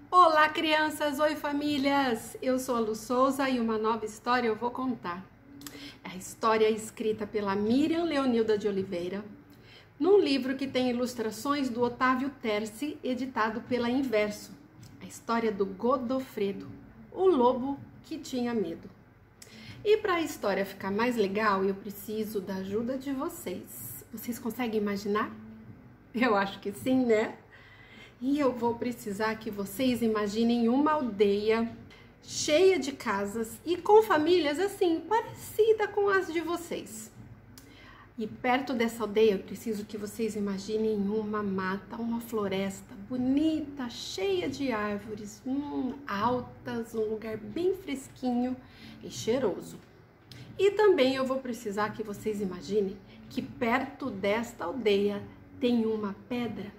Olá, crianças! Oi, famílias! Eu sou a Lu Souza e uma nova história eu vou contar. É a história escrita pela Miriam Leonilda de Oliveira, num livro que tem ilustrações do Otávio Terci, editado pela Inverso. A história do Godofredo, o lobo que tinha medo. E para a história ficar mais legal, eu preciso da ajuda de vocês. Vocês conseguem imaginar? Eu acho que sim, né? E eu vou precisar que vocês imaginem uma aldeia cheia de casas e com famílias assim, parecida com as de vocês. E perto dessa aldeia eu preciso que vocês imaginem uma mata, uma floresta bonita, cheia de árvores, altas, um lugar bem fresquinho e cheiroso. E também eu vou precisar que vocês imaginem que perto desta aldeia tem uma pedra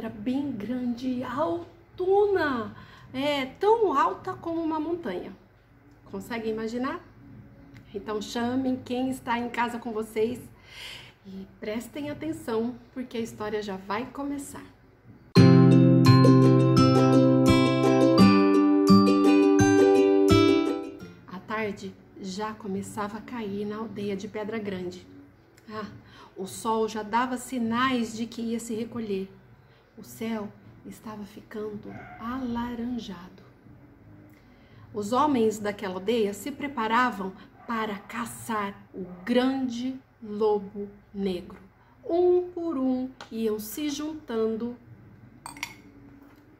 bem grande, altona, tão alta como uma montanha. Conseguem imaginar? Então chamem quem está em casa com vocês e prestem atenção, porque a história já vai começar. A tarde já começava a cair na aldeia de Pedra Grande. O sol já dava sinais de que ia se recolher. O céu estava ficando alaranjado. Os homens daquela aldeia se preparavam para caçar o grande lobo negro. Um por um iam se juntando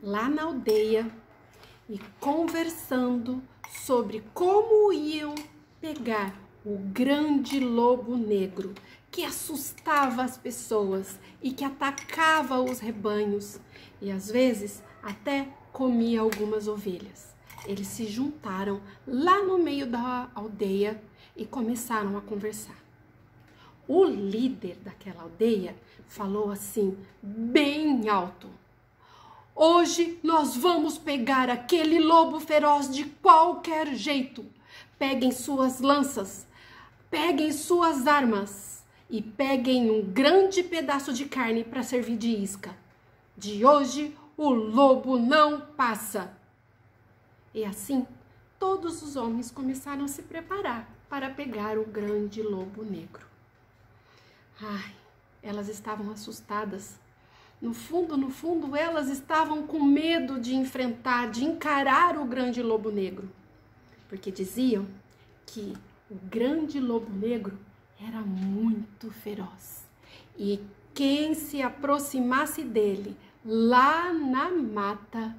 lá na aldeia e conversando sobre como iam pegar o grande lobo negro que assustava as pessoas e que atacava os rebanhos e às vezes até comia algumas ovelhas. Eles se juntaram lá no meio da aldeia e começaram a conversar. O líder daquela aldeia falou assim, bem alto: "Hoje nós vamos pegar aquele lobo feroz de qualquer jeito. Peguem suas lanças, peguem suas armas e peguem um grande pedaço de carne para servir de isca. De hoje o lobo não passa." E assim, todos os homens começaram a se preparar para pegar o grande lobo negro. Elas estavam assustadas. No fundo, elas estavam com medo de enfrentar, de encarar o grande lobo negro. Porque diziam que o grande lobo negro era muito feroz. E quem se aproximasse dele lá na mata,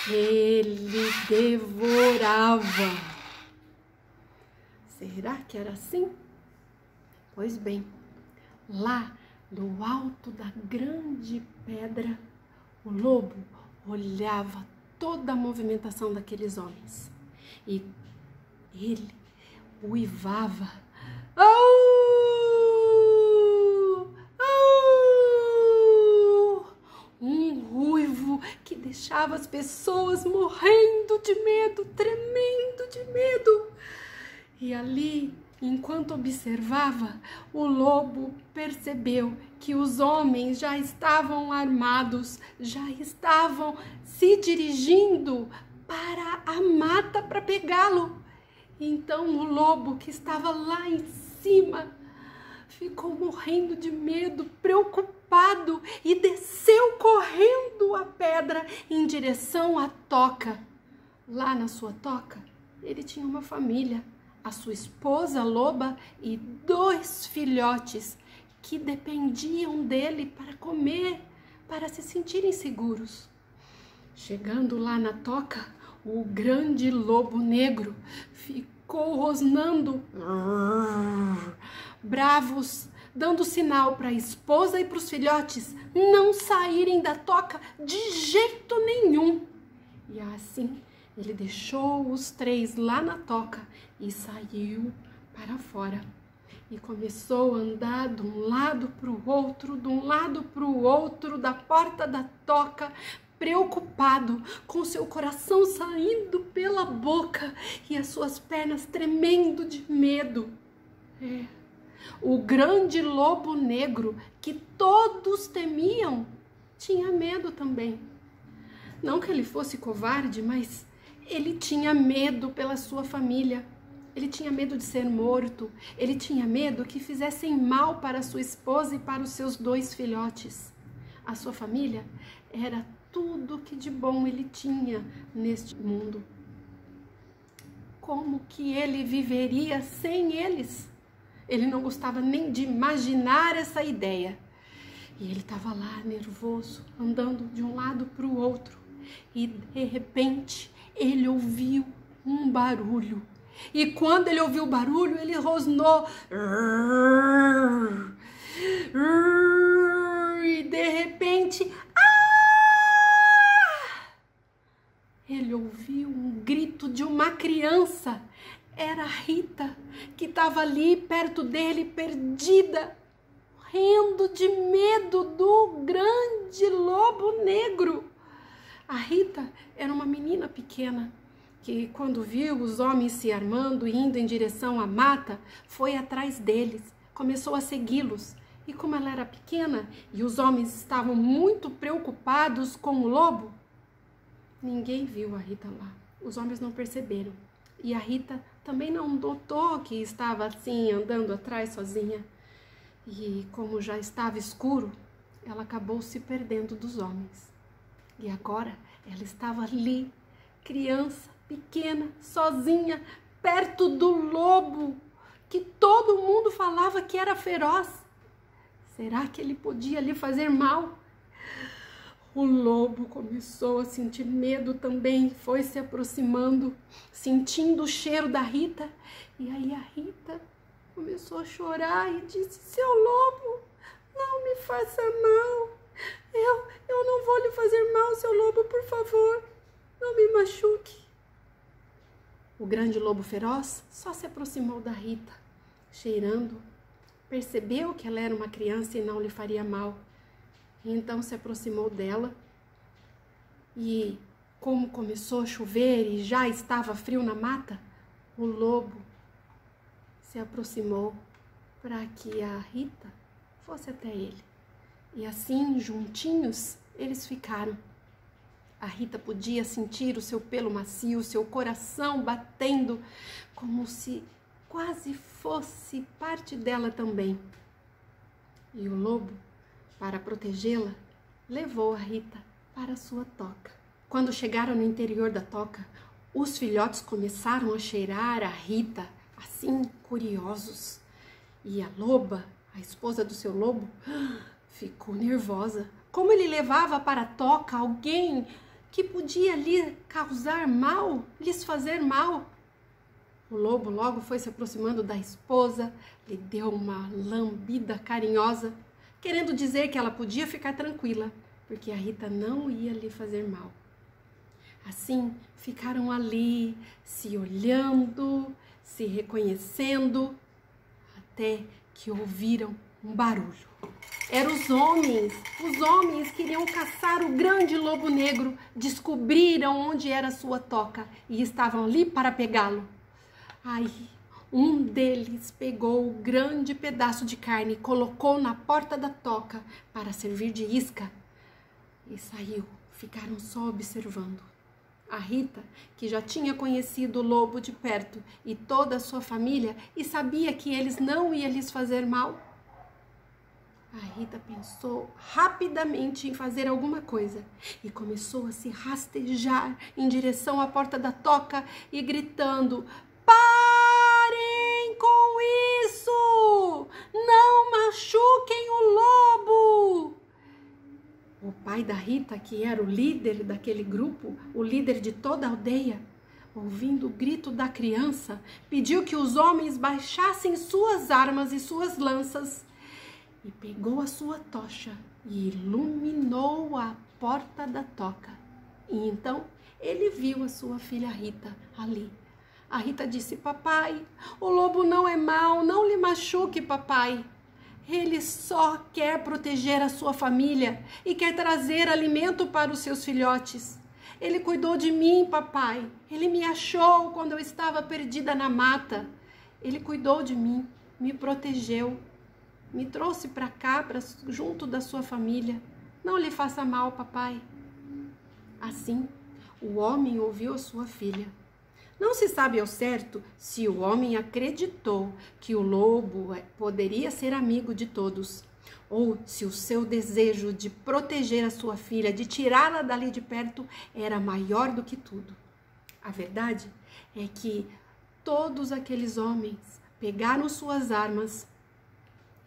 ele devorava. Será que era assim? Pois bem, lá no alto da grande pedra, o lobo olhava toda a movimentação daqueles homens e ele uivava. Au! Au! Um ruivo que deixava as pessoas morrendo de medo, tremendo de medo. E ali, enquanto observava, o lobo percebeu que os homens já estavam armados, já estavam se dirigindo para a mata para pegá-lo. Então o lobo, que estava lá em cima, ficou morrendo de medo, preocupado, e desceu correndo a pedra em direção à toca. Lá na sua toca, ele tinha uma família, a sua esposa loba e 2 filhotes que dependiam dele para comer, para se sentirem seguros. Chegando lá na toca, o grande lobo negro ficou rosnando, bravos, dando sinal para a esposa e para os filhotes não saírem da toca de jeito nenhum. E assim, ele deixou os 3 lá na toca e saiu para fora. E começou a andar de um lado para o outro, da porta da toca, preocupado, com seu coração saindo pela boca e as suas pernas tremendo de medo. O grande lobo negro, que todos temiam, tinha medo também. Não que ele fosse covarde, mas ele tinha medo pela sua família. Ele tinha medo de ser morto. Ele tinha medo que fizessem mal para sua esposa e para os seus 2 filhotes. A sua família era tudo que de bom ele tinha neste mundo. Como que ele viveria sem eles? Ele não gostava nem de imaginar essa ideia. E ele estava lá, nervoso, andando de um lado para o outro. E, de repente, ele ouviu um barulho. E quando ele ouviu o barulho, ele rosnou. E, de repente, ele ouviu um grito de uma criança. Era a Rita, que estava ali perto dele, perdida, morrendo de medo do grande lobo negro. A Rita era uma menina pequena, que quando viu os homens se armando e indo em direção à mata, foi atrás deles, começou a segui-los. E como ela era pequena e os homens estavam muito preocupados com o lobo, ninguém viu a Rita lá. Os homens não perceberam. E a Rita também não notou que estava assim, andando atrás sozinha. E como já estava escuro, ela acabou se perdendo dos homens. E agora ela estava ali, criança, pequena, sozinha, perto do lobo, que todo mundo falava que era feroz. Será que ele podia lhe fazer mal? O lobo começou a sentir medo também, foi se aproximando, sentindo o cheiro da Rita. E aí a Rita começou a chorar e disse: seu lobo, não me faça mal. Eu não vou lhe fazer mal, seu lobo, por favor, não me machuque. O grande lobo feroz só se aproximou da Rita, cheirando, percebeu que ela era uma criança e não lhe faria mal. E então se aproximou dela e, como começou a chover e já estava frio na mata, o lobo se aproximou para que a Rita fosse até ele. E assim, juntinhos, eles ficaram. A Rita podia sentir o seu pelo macio, o seu coração batendo, como se quase fosse parte dela também. E o lobo, para protegê-la, levou a Rita para a sua toca. Quando chegaram no interior da toca, os filhotes começaram a cheirar a Rita, assim, curiosos. E a loba, a esposa do seu lobo, ficou nervosa. Como ele levava para a toca alguém que podia lhe causar mal, lhes fazer mal? O lobo logo foi se aproximando da esposa, lhe deu uma lambida carinhosa, querendo dizer que ela podia ficar tranquila, porque a Rita não ia lhe fazer mal. Assim, ficaram ali, se olhando, se reconhecendo, até que ouviram um barulho. Eram os homens queriam caçar o grande lobo negro, descobriram onde era a sua toca e estavam ali para pegá-lo. Aí, um deles pegou o grande pedaço de carne e colocou na porta da toca para servir de isca e saiu. Ficaram só observando. A Rita, que já tinha conhecido o lobo de perto e toda a sua família e sabia que eles não iam lhes fazer mal, a Rita pensou rapidamente em fazer alguma coisa e começou a se rastejar em direção à porta da toca e gritando: parem com isso! Não machuquem o lobo! O pai da Rita, que era o líder daquele grupo, o líder de toda a aldeia, ouvindo o grito da criança, pediu que os homens baixassem suas armas e suas lanças e pegou a sua tocha e iluminou a porta da toca. E então ele viu a sua filha Rita ali. A Rita disse: papai, o lobo não é mau, não lhe machuque, papai. Ele só quer proteger a sua família e quer trazer alimento para os seus filhotes. Ele cuidou de mim, papai. Ele me achou quando eu estava perdida na mata. Ele cuidou de mim, me protegeu, me trouxe para cá, junto da sua família. Não lhe faça mal, papai. Assim, o homem ouviu a sua filha. Não se sabe ao certo se o homem acreditou que o lobo poderia ser amigo de todos, ou se o seu desejo de proteger a sua filha, de tirá-la dali de perto, era maior do que tudo. A verdade é que todos aqueles homens pegaram suas armas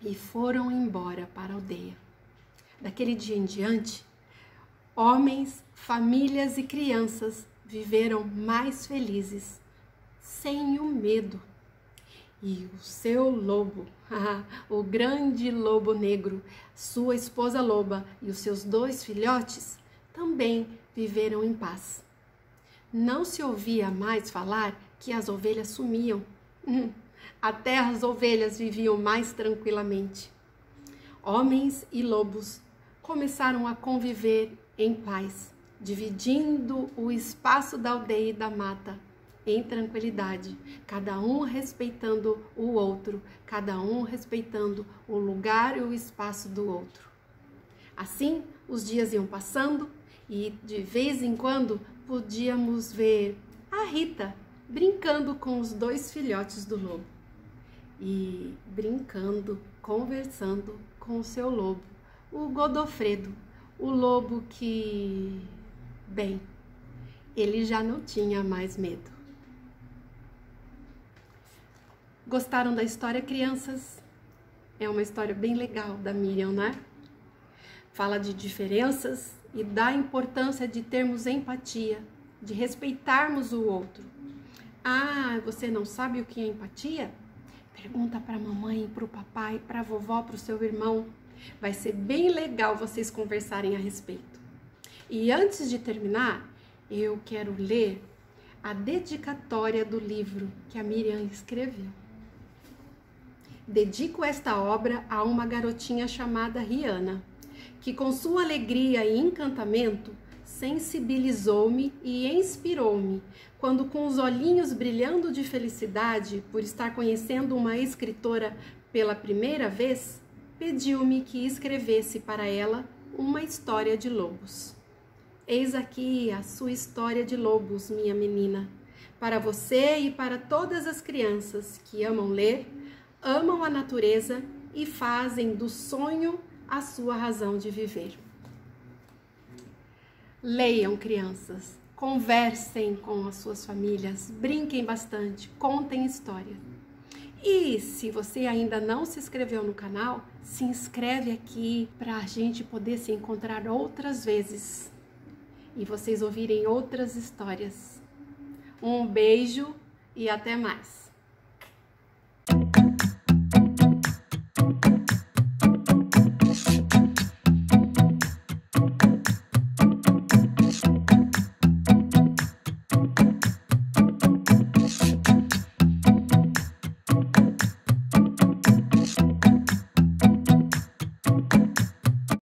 e foram embora para a aldeia. Daquele dia em diante, homens, famílias e crianças viveram mais felizes, sem o medo. E o seu lobo, o grande lobo negro, sua esposa loba e os seus 2 filhotes também viveram em paz. Não se ouvia mais falar que as ovelhas sumiam. Até as ovelhas viviam mais tranquilamente. Homens e lobos começaram a conviver em paz, dividindo o espaço da aldeia e da mata em tranquilidade, cada um respeitando o outro, cada um respeitando o lugar e o espaço do outro. Assim, os dias iam passando e de vez em quando podíamos ver a Rita brincando com os 2 filhotes do lobo e brincando, conversando com o seu lobo, o Godofredo, o lobo que, bem, ele já não tinha mais medo. Gostaram da história, crianças? É uma história bem legal da Miriam, né? Fala de diferenças e da importância de termos empatia, de respeitarmos o outro. Ah, você não sabe o que é empatia? Pergunta para a mamãe, para o papai, para a vovó, para o seu irmão. Vai ser bem legal vocês conversarem a respeito. E antes de terminar, eu quero ler a dedicatória do livro que a Miriam escreveu. Dedico esta obra a uma garotinha chamada Rihanna, que com sua alegria e encantamento sensibilizou-me e inspirou-me, quando com os olhinhos brilhando de felicidade por estar conhecendo uma escritora pela primeira vez, pediu-me que escrevesse para ela uma história de lobos. Eis aqui a sua história de lobos, minha menina, para você e para todas as crianças que amam ler, amam a natureza e fazem do sonho a sua razão de viver. Leiam, crianças, conversem com as suas famílias, brinquem bastante, contem histórias. E se você ainda não se inscreveu no canal, se inscreve aqui para a gente poder se encontrar outras vezes e vocês ouvirem outras histórias. Um beijo e até mais!